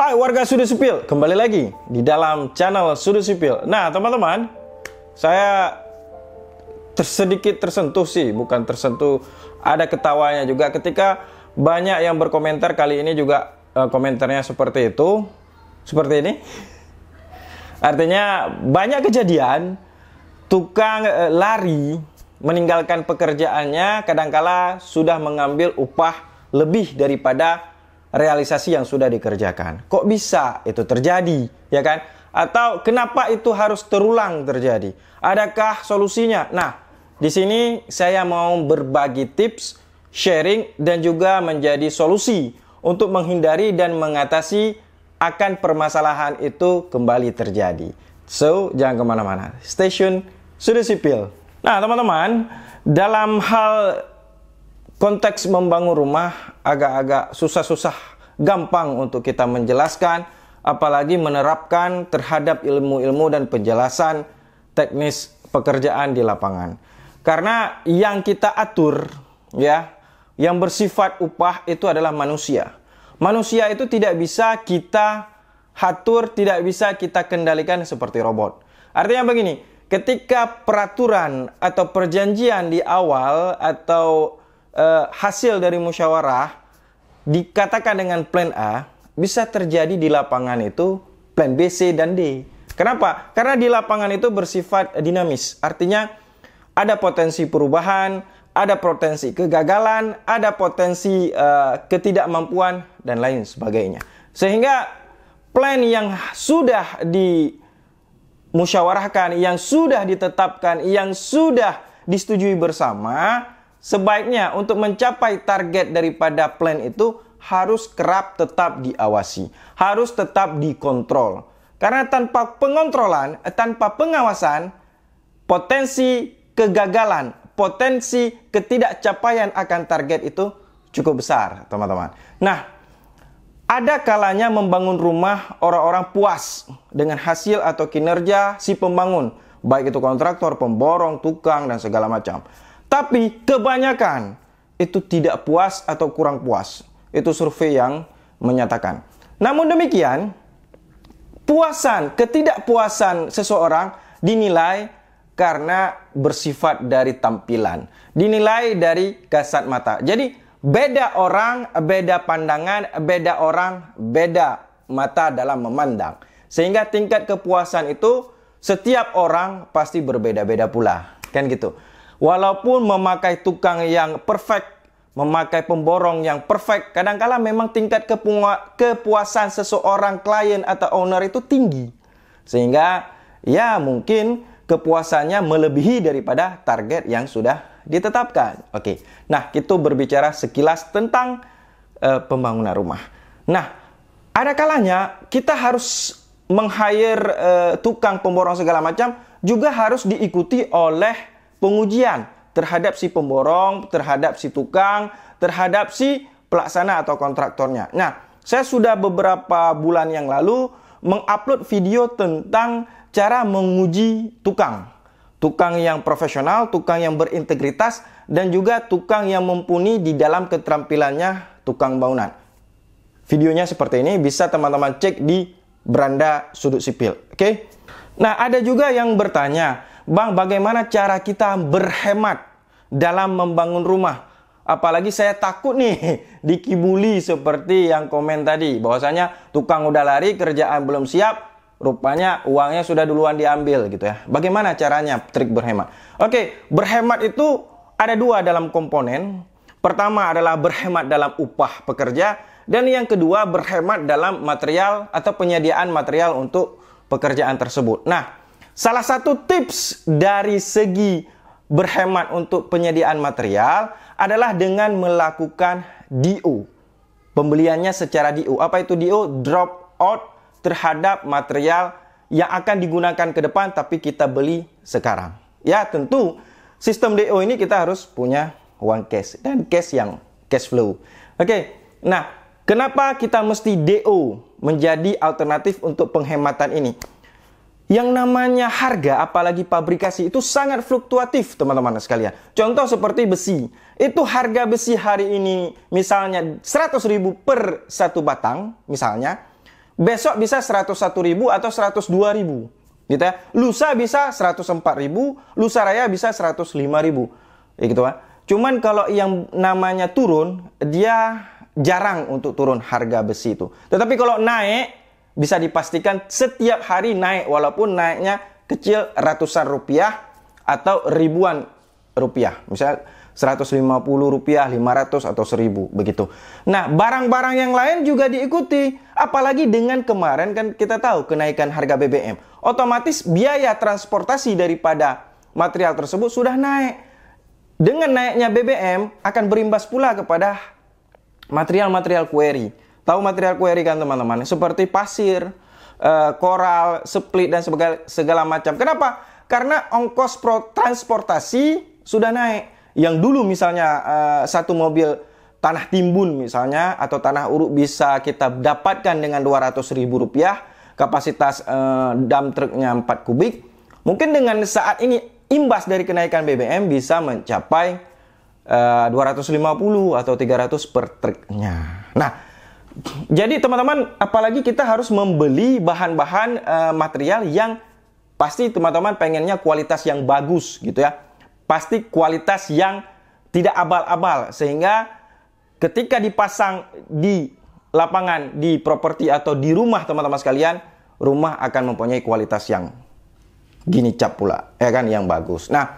Hai warga Sudut Sipil, kembali lagi di dalam channel Sudut Sipil. Nah teman-teman, saya sedikit tersentuh sih, bukan tersentuh, ada ketawanya juga ketika banyak yang berkomentar. Kali ini juga komentarnya seperti itu, seperti ini. Artinya banyak kejadian tukang lari meninggalkan pekerjaannya kadangkala sudah mengambil upah lebih daripada realisasi yang sudah dikerjakan. Kok bisa itu terjadi, ya kan? Atau kenapa itu harus terulang terjadi? Adakah solusinya? Nah, di sini saya mau berbagi tips, sharing, dan juga menjadi solusi untuk menghindari dan mengatasi akan permasalahan itu kembali terjadi. So, jangan kemana-mana. Stay tune, Sudut Sipil. Nah, teman-teman, dalam hal konteks membangun rumah agak-agak susah-susah, gampang untuk kita menjelaskan, apalagi menerapkan terhadap ilmu-ilmu dan penjelasan teknis pekerjaan di lapangan. Karena yang kita atur, ya, yang bersifat upah itu adalah manusia. Manusia itu tidak bisa kita atur, tidak bisa kita kendalikan seperti robot. Artinya begini, ketika peraturan atau perjanjian di awal atau hasil dari musyawarah dikatakan dengan plan A, bisa terjadi di lapangan itu plan B, C, dan D. Kenapa? Karena di lapangan itu bersifat dinamis. Artinya ada potensi perubahan, ada potensi kegagalan, ada potensi ketidakmampuan, dan lain sebagainya. Sehingga plan yang sudah dimusyawarahkan, yang sudah ditetapkan, yang sudah disetujui bersama, sebaiknya untuk mencapai target daripada plan itu harus kerap tetap diawasi, harus tetap dikontrol. Karena tanpa pengontrolan, tanpa pengawasan, potensi kegagalan, potensi ketidakcapaian akan target itu cukup besar, teman-teman. Nah, ada kalanya membangun rumah orang-orang puas dengan hasil atau kinerja si pembangun, baik itu kontraktor, pemborong, tukang, dan segala macam. Tapi kebanyakan itu tidak puas atau kurang puas. Itu survei yang menyatakan. Namun demikian, ketidakpuasan seseorang dinilai karena bersifat dari tampilan. Dinilai dari kasat mata. Jadi beda orang, beda pandangan, beda orang, beda mata dalam memandang. Sehingga tingkat kepuasan itu setiap orang pasti berbeda-beda pula. Kan gitu. Walaupun memakai tukang yang perfect, memakai pemborong yang perfect, kadangkala memang tingkat kepuasan seseorang klien atau owner itu tinggi. Sehingga ya mungkin kepuasannya melebihi daripada target yang sudah ditetapkan. Oke. Nah, itu berbicara sekilas tentang pembangunan rumah. Nah, ada kalanya kita harus meng-hire tukang pemborong segala macam juga harus diikuti oleh pengujian terhadap si pemborong, terhadap si tukang, terhadap si pelaksana atau kontraktornya. Nah, saya sudah beberapa bulan yang lalu mengupload video tentang cara menguji tukang. Tukang yang profesional, tukang yang berintegritas, dan juga tukang yang mumpuni di dalam keterampilannya tukang bangunan. Videonya seperti ini, bisa teman-teman cek di beranda Sudut Sipil. Oke? Nah, ada juga yang bertanya, Bang, bagaimana cara kita berhemat dalam membangun rumah? Apalagi saya takut nih dikibuli seperti yang komen tadi, bahwasanya tukang udah lari, kerjaan belum siap, rupanya uangnya sudah duluan diambil gitu ya. Bagaimana caranya trik berhemat? Oke, berhemat itu ada dua dalam komponen. Pertama adalah berhemat dalam upah pekerja, dan yang kedua berhemat dalam material atau penyediaan material untuk pekerjaan tersebut. Nah, salah satu tips dari segi berhemat untuk penyediaan material adalah dengan melakukan DO. Pembeliannya secara DO. Apa itu DO? Drop out terhadap material yang akan digunakan ke depan tapi kita beli sekarang. Ya, tentu sistem DO ini kita harus punya uang cash dan cash yang cash flow. Oke. Nah, kenapa kita mesti DO menjadi alternatif untuk penghematan ini? Yang namanya harga, apalagi pabrikasi, itu sangat fluktuatif, teman-teman sekalian. Contoh seperti besi. Itu harga besi hari ini, misalnya 100.000 per satu batang, misalnya. besok bisa 101.000 atau 102.000. Gitu ya. Lusa bisa 104.000, lusa raya bisa 105.000. Ya gitu ya. Cuman kalau yang namanya turun, dia jarang untuk turun harga besi itu. Tetapi kalau naik, bisa dipastikan setiap hari naik, walaupun naiknya kecil ratusan rupiah atau ribuan rupiah. Misalnya 150 rupiah, 500 atau 1000 begitu. Nah, barang-barang yang lain juga diikuti. Apalagi dengan kemarin kan kita tahu kenaikan harga BBM. Otomatis biaya transportasi daripada material tersebut sudah naik. Dengan naiknya BBM akan berimbas pula kepada material-material quarry. Tahu material quarry kan teman-teman? Seperti pasir, koral, split dan segala macam. Kenapa? Karena ongkos transportasi sudah naik. Yang dulu misalnya satu mobil tanah timbun misalnya atau tanah uruk bisa kita dapatkan dengan 200.000 rupiah, kapasitas dump truknya 4 kubik. Mungkin dengan saat ini imbas dari kenaikan BBM bisa mencapai 250 atau 300 per truknya. Nah, jadi teman-teman, apalagi kita harus membeli bahan-bahan material yang pasti teman-teman pengennya kualitas yang bagus gitu ya. Pasti kualitas yang tidak abal-abal, sehingga ketika dipasang di lapangan, di properti atau di rumah teman-teman sekalian, rumah akan mempunyai kualitas yang gini cap pula, ya kan, yang bagus. Nah,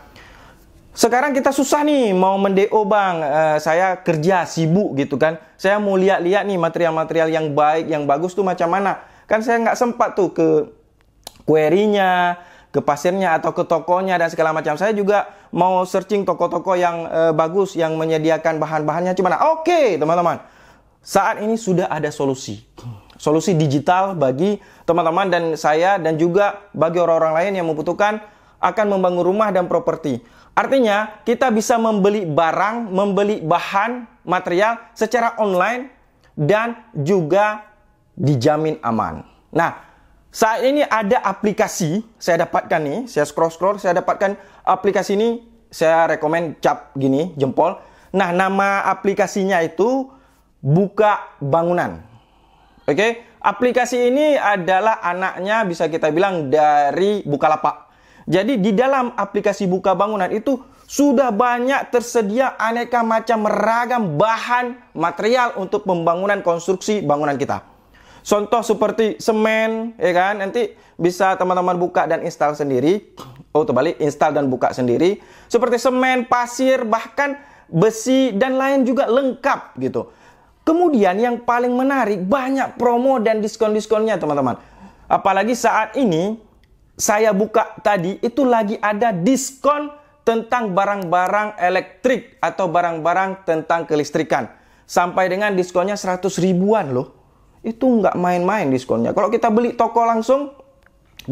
sekarang kita susah nih mau mendeo bang, saya kerja sibuk gitu kan, saya mau lihat-lihat nih material-material yang baik, yang bagus tuh macam mana. Kan saya nggak sempat tuh ke quarry-nya, ke pasirnya atau ke tokonya dan segala macam. Saya juga mau searching toko-toko yang bagus, yang menyediakan bahan-bahannya gimana. Oke, teman-teman. Saat ini sudah ada solusi. Solusi digital bagi teman-teman dan saya dan juga bagi orang-orang lain yang membutuhkan akan membangun rumah dan properti. Artinya, kita bisa membeli barang, membeli bahan, material secara online dan juga dijamin aman. Nah, saat ini ada aplikasi, saya dapatkan nih, saya scroll, saya dapatkan aplikasi ini, saya rekomen cap gini, jempol. Nah, nama aplikasinya itu Buka Bangunan. Oke, aplikasi ini adalah anaknya bisa kita bilang dari Bukalapak. Jadi di dalam aplikasi Buka Bangunan itu sudah banyak tersedia aneka macam ragam bahan material untuk pembangunan konstruksi bangunan kita. Contoh seperti semen, ya kan? Nanti bisa teman-teman buka dan install sendiri. Oh, terbalik, install dan buka sendiri. Seperti semen, pasir, bahkan besi dan lain juga lengkap gitu. Kemudian yang paling menarik, banyak promo dan diskon-diskonnya teman-teman. Apalagi saat ini saya buka tadi itu lagi ada diskon tentang barang-barang elektrik atau barang-barang tentang kelistrikan. Sampai dengan diskonnya 100 ribuan loh. Itu nggak main-main diskonnya. Kalau kita beli toko langsung,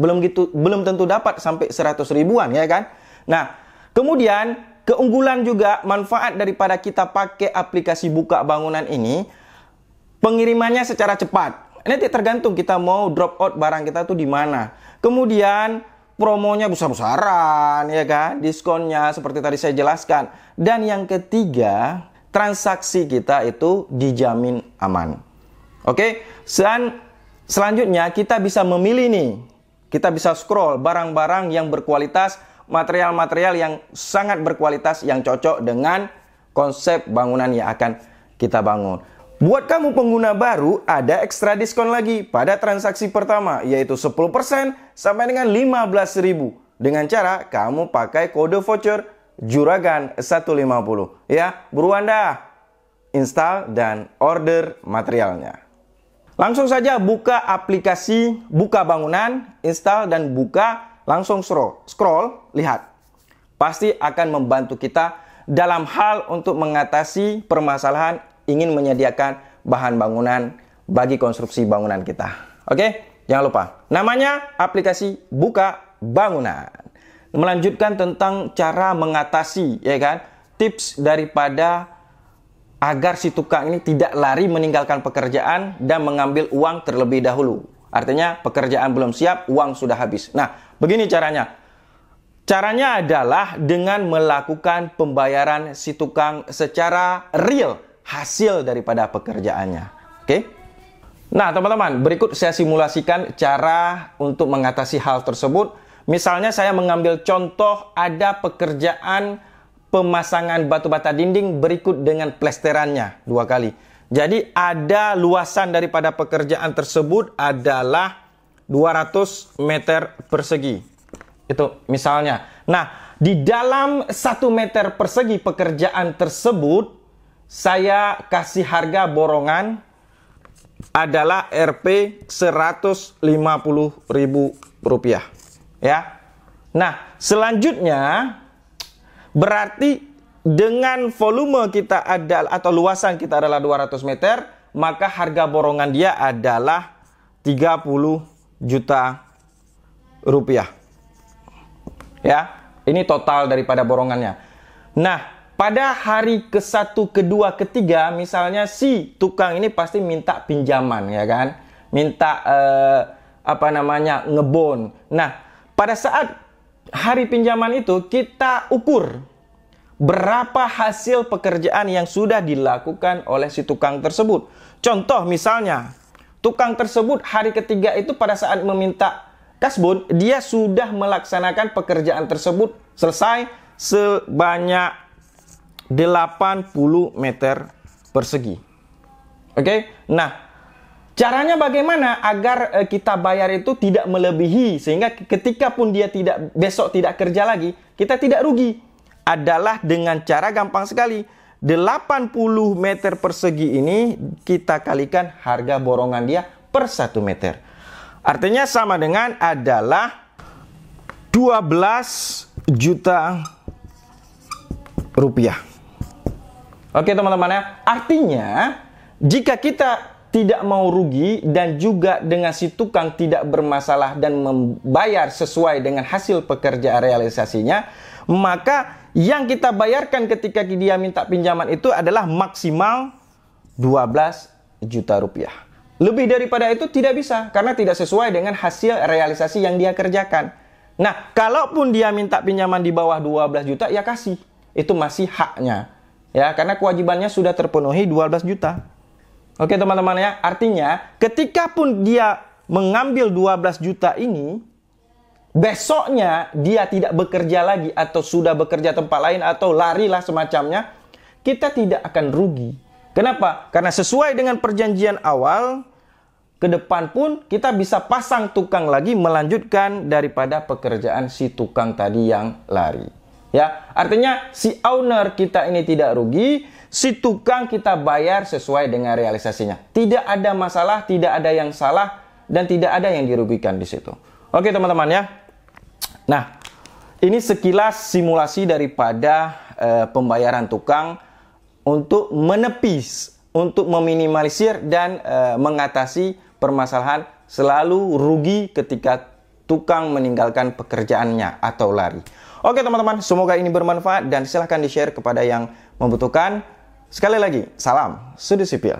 belum tentu dapat sampai 100 ribuan, ya kan? Nah, kemudian keunggulan juga manfaat daripada kita pakai aplikasi Buka Bangunan ini, pengirimannya secara cepat. Nanti tergantung kita mau drop out barang kita tuh di mana. Kemudian promonya besar-besaran, ya kan? Diskonnya seperti tadi saya jelaskan. Dan yang ketiga, transaksi kita itu dijamin aman. Oke, dan selanjutnya kita bisa memilih nih. Kita bisa scroll barang-barang yang berkualitas, material-material yang sangat berkualitas, yang cocok dengan konsep bangunan yang akan kita bangun. Buat kamu pengguna baru, ada ekstra diskon lagi pada transaksi pertama, yaitu 10% sampai dengan 15.000. Dengan cara kamu pakai kode voucher Juragan 150. Ya, buruan dah. Install dan order materialnya. Langsung saja buka aplikasi Buka Bangunan, install dan buka, langsung scroll, lihat. Pasti akan membantu kita dalam hal untuk mengatasi permasalahan ingin menyediakan bahan bangunan bagi konstruksi bangunan kita. Oke, jangan lupa. Namanya aplikasi Buka Bangunan. Melanjutkan tentang cara mengatasi, ya kan, tips daripada agar si tukang ini tidak lari meninggalkan pekerjaan dan mengambil uang terlebih dahulu. Artinya pekerjaan belum siap, uang sudah habis. Nah, begini caranya. Caranya adalah dengan melakukan pembayaran si tukang secara real, hasil daripada pekerjaannya. Oke? Nah, teman-teman, berikut saya simulasikan cara untuk mengatasi hal tersebut. Misalnya saya mengambil contoh ada pekerjaan pemasangan batu bata dinding berikut dengan plesterannya 2 kali. Jadi ada luasan daripada pekerjaan tersebut adalah 200 meter persegi. Itu misalnya. Nah, di dalam 1 meter persegi pekerjaan tersebut, saya kasih harga borongan adalah Rp 150.000 ya. Nah, selanjutnya berarti dengan volume kita atau luasan kita adalah 200 meter, maka harga borongan dia adalah 30 juta rupiah. Ya, ini total daripada borongannya. Nah, pada hari ke-1, ke-2, ke-3, misalnya si tukang ini pasti minta pinjaman, ya kan? Minta ngebon. Nah, pada saat hari pinjaman itu kita ukur berapa hasil pekerjaan yang sudah dilakukan oleh si tukang tersebut. Contoh misalnya, tukang tersebut hari ketiga itu pada saat meminta kasbon, dia sudah melaksanakan pekerjaan tersebut selesai sebanyak 80 meter persegi. Oke? Nah, caranya bagaimana agar kita bayar itu tidak melebihi, sehingga ketika pun dia besok tidak kerja lagi, kita tidak rugi. Adalah dengan cara gampang sekali. 80 meter persegi ini kita kalikan harga borongan dia per 1 meter. Artinya sama dengan adalah 12 juta rupiah. Oke teman-teman ya. Artinya jika kita tidak mau rugi dan juga dengan si tukang tidak bermasalah dan membayar sesuai dengan hasil pekerjaan realisasinya, maka yang kita bayarkan ketika dia minta pinjaman itu adalah maksimal 12 juta rupiah. Lebih daripada itu tidak bisa, karena tidak sesuai dengan hasil realisasi yang dia kerjakan. Nah, kalaupun dia minta pinjaman di bawah 12 juta, ya kasih. Itu masih haknya. Ya, karena kewajibannya sudah terpenuhi 12 juta. Oke teman-teman ya, artinya ketika pun dia mengambil 12 juta ini, besoknya dia tidak bekerja lagi atau sudah bekerja tempat lain atau larilah semacamnya, kita tidak akan rugi. Kenapa? Karena sesuai dengan perjanjian awal, ke depan pun kita bisa pasang tukang lagi melanjutkan daripada pekerjaan si tukang tadi yang lari. Ya, artinya si owner kita ini tidak rugi, si tukang kita bayar sesuai dengan realisasinya. Tidak ada masalah, tidak ada yang salah, dan tidak ada yang dirugikan di situ. Oke teman-teman ya. Nah, ini sekilas simulasi daripada pembayaran tukang untuk menepis, untuk meminimalisir dan mengatasi permasalahan selalu rugi ketika tukang meninggalkan pekerjaannya atau lari. Oke teman-teman, semoga ini bermanfaat dan silahkan di-share kepada yang membutuhkan. Sekali lagi, salam Studi Sipil.